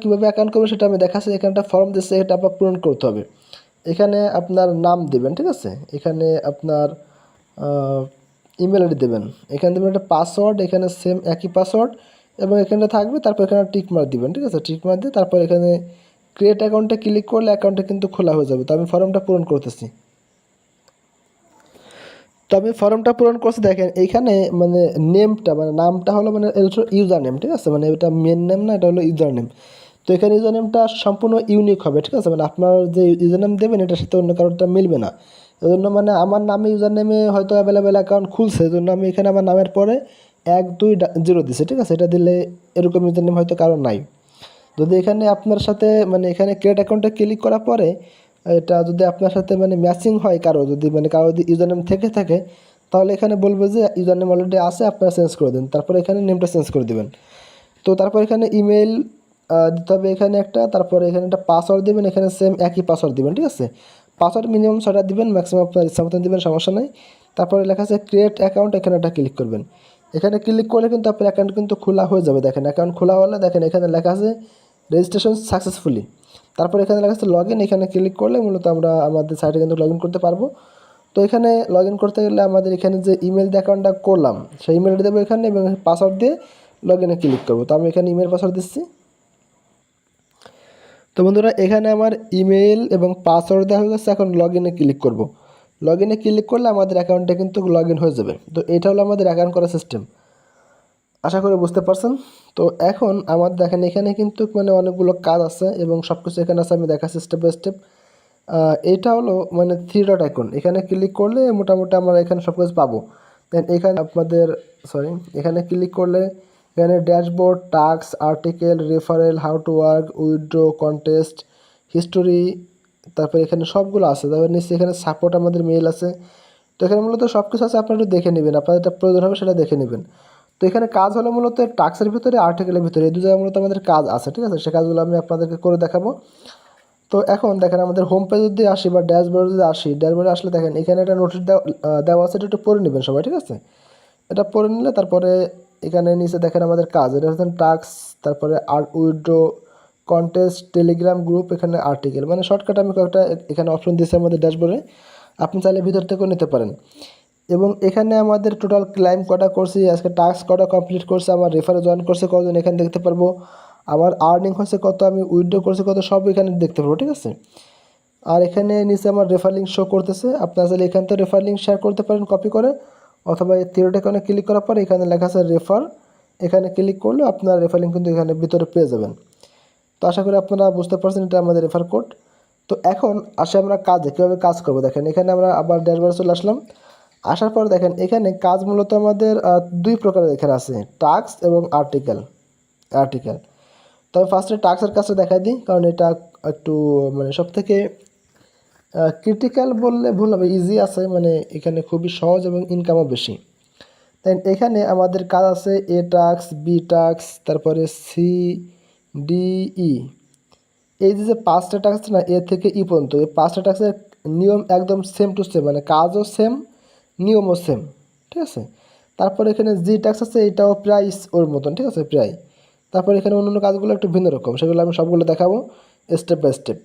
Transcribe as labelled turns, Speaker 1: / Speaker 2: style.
Speaker 1: কীভাবে অ্যাকাউন্ট করবেন সেটা আমি দেখাচ্ছি। এখানে একটা ফর্ম দিচ্ছে, এটা আপনার পূরণ করতে হবে। এখানে আপনার নাম দেবেন, ঠিক আছে, এখানে আপনার ইমেল আইডি দেবেন, এখানে দেবেন একটা পাসওয়ার্ড, এখানে সেম একই পাসওয়ার্ড এবং এখানে থাকবে, তারপর এখানে টিক মার্ক দিবেন, ঠিক আছে, টিক মার্ক দিয়ে তারপর এখানে ক্রিয়েট অ্যাকাউন্টে ক্লিক করলে অ্যাকাউন্টটা কিন্তু খোলা হয়ে যাবে। তো আমি ফর্মটা পূরণ করতেছি। তো আমি ফর্মটা পূরণ করছি, দেখেন এইখানে মানে নেমটা মানে নামটা হলো মানে ইউজার নেম, ঠিক আছে, মানে এটা মেন নেম না, এটা হলো ইউজার নেম। তো এখানে ইউজার নেমটা সম্পূর্ণ ইউনিক হবে, ঠিক আছে, মানে আপনার যে ইউজার নেম দেবেন এটার সাথে অন্য কারোরটা মিলবে না। এই জন্য মানে আমার নামে ইউজার নেমে হয়তো অ্যাভেলেবেল অ্যাকাউন্ট খুলছে, এই জন্য আমি এখানে আমার নামের পরে 1 2 0 দিছি, ঠিক আছে, এটা দিলে এরকম ইউজার নেম হয়তো কারোর নাই। যদি এখানে আপনার সাথে মানে এখানে ক্রিয়েট অ্যাকাউন্টে ক্লিক করার পরে এটা যদি আপনার সাথে মানে ম্যাচিং হয় কারো, যদি মানে কারো যদি ইউজার নেম থেকে থাকে, তাহলে এখানে বলবে যে ইউজার নেম অলরেডি আছে, আপনারা চেঞ্জ করে দেন, তারপর এখানে নেমটা চেঞ্জ করে দেবেন। তো তারপর এখানে ইমেল দিতে হবে এখানে একটা, তারপরে এখানে একটা পাসওয়ার্ড দেবেন, এখানে সেম একই পাসওয়ার্ড দিবেন, ঠিক আছে, পাসওয়ার্ড মিনিমাম 6টা দিবেন, ম্যাক্সিমাম আপনার ইচ্ছা মতন দেবেন, সমস্যা নেই। তারপরে লেখা আছে ক্রিয়েট অ্যাকাউন্ট, এখানে একটা ক্লিক করবেন। এখানে ক্লিক করলে কিন্তু আপনার অ্যাকাউন্ট কিন্তু খোলা হয়ে যাবে। দেখেন অ্যাকাউন্ট খোলা হলে দেখেন এখানে লেখা আছে রেজিস্ট্রেশন সাকসেসফুলি, তারপর এখানে লেখা আছে লগ ইন, এখানে ক্লিক করলে মূলত আমরা আমাদের সাইটে কিন্তু লগ ইন করতে পারবো। তো এখানে লগ ইন করতে গেলে আমাদের এখানে যে ইমেল দিয়ে অ্যাকাউন্টটা করলাম সেই ইমেলটা দেবো এখানে এবং পাসওয়ার্ড দিয়ে লগ ইনে ক্লিক করবো। তো আমি এখানে ইমেল পাসওয়ার্ড দিচ্ছি। তো বন্ধুরা এখানে আমার ইমেল এবং পাসওয়ার্ড দেওয়া হয়ে গেছে, এখন লগ ইনে ক্লিক করব। লগ ইনে ক্লিক করলে আমাদের অ্যাকাউন্টে কিন্তু লগ ইন হয়ে যাবে। তো এটা হলো আমাদের অ্যাকাউন্ট করার সিস্টেম, আশা করি বুঝতে পারছেন। তো এখন আমার দেখেন এখানে কিন্তু মানে অনেকগুলো কাজ আছে এবং সব কিছু এখানে আছে, আমি দেখাচ্ছি স্টেপ বাই স্টেপ। এটা হলো মানে 3 ডট আইকন, এখানে ক্লিক করলে মোটামুটি আমরা এখানে সব কিছু পাবো। দেন এখানে আপনাদের এখানে ক্লিক করলে এখানে dashboard, task, article, referral, how to work, withdraw, contest, history, তারপরে এখানে সবগুলো আছে। তারপর নিশ্চয়ই এখানে সাপোর্ট আমাদের মেইল আছে। তো এখানে মূলত সব কিছু আছে, আপনারা একটু দেখে নেবেন, আপনাদের যেটা প্রয়োজন হবে সেটা দেখে নেবেন। তো এখানে কাজ হলো মূলত টাস্কের ভিতরে আর্টিকেলের ভিতরে এই 2 জায়গায় মূলত আমাদের কাজ আছে, ঠিক আছে, সে কাজগুলো আমি আপনাদেরকে করে দেখাবো। তো এখন দেখেন আমাদের হোম পেজ যদি আসি বা ড্যাশবোর্ডে যদি আসি, ড্যাশবোর্ডে আসলে দেখেন এখানে একটা নোটিশ দেওয়া আছে, এটা একটু পড়ে নেবেন সবাই, ঠিক আছে, এটা পড়ে নিলে তারপরে এখানে নিচে দেখেন আমাদের কাজ, এটা হচ্ছে টাস্ক, তারপরে উইথড্র, কন্টেস্ট, টেলিগ্রাম গ্রুপ, এখানে আর্টিকেল, মানে শর্টকাট আমি কয়েকটা এখানে অপশন দিয়েছি আমাদের ড্যাশবোর্ডে, আপনি চাইলে ভিতর থেকেও নিতে পারেন। এবং এখানে আমাদের টোটাল ক্লাইম কটা করছি, আজকে টাস্ক কটা কমপ্লিট করছে, আমার রেফারে জয়েন করছে কতজন এখানে দেখতে পারবো, আমার আর্নিং হচ্ছে কত, আমি উইথড্র করছি কত, সব এখানে দেখতে পারবো, ঠিক আছে। আর এখানে নিচে আমার রেফার লিঙ্ক শো করতেছে, আপনারা চাইলে এখান থেকে রেফার লিঙ্ক শেয়ার করতে পারেন কপি করে, অথবা এই থিওরিটা এখানে ক্লিক করার পরে এখানে লেখা আছে রেফার, এখানে ক্লিক করলে আপনার রেফার লিঙ্ক কিন্তু এখানে ভিতরে পেয়ে যাবেন। তো আশা করি আপনারা বুঝতে পারছেন এটা আমাদের রেফার কোড। তো এখন আসে আমরা কাজে, কীভাবে কাজ করবো। দেখেন এখানে আমরা আবার ড্যাশবোর্ডে চলে আসলাম, আসার পর দেখেন এখানে কাজ মূলত আমাদের 2 প্রকারের এখানে আছে, টাস্ক এবং আর্টিকেল। তো আমি ফার্স্টে টাস্কের কাজটা দেখাই দিই, কারণ এটা একটু মানে সব থেকে ক্রিটিক্যাল বললে ভুল হবে, ইজি আছে, মানে এখানে খুবই সহজ এবং ইনকামও বেশি। তাই এখানে আমাদের কাজ আছে এ টাস্ক, বি টাস্ক, তারপরে সি, ডি, ই। এই যে 5টা টাস্ক না, এ থেকে ই পর্যন্ত, এই 5টা টাস্কের নিয়ম একদম সেম টু সেম, মানে কাজও সেম, নিয়মও সেম, ঠিক আছে। তারপর এখানে জি টাস্ক আছে, এটাও প্রায় ওর মতন, ঠিক আছে, প্রায়। তারপর এখানে অন্যান্য কাজগুলো একটু ভিন্ন রকম, সেগুলো আমি সবগুলো দেখাবো স্টেপ বাই স্টেপ।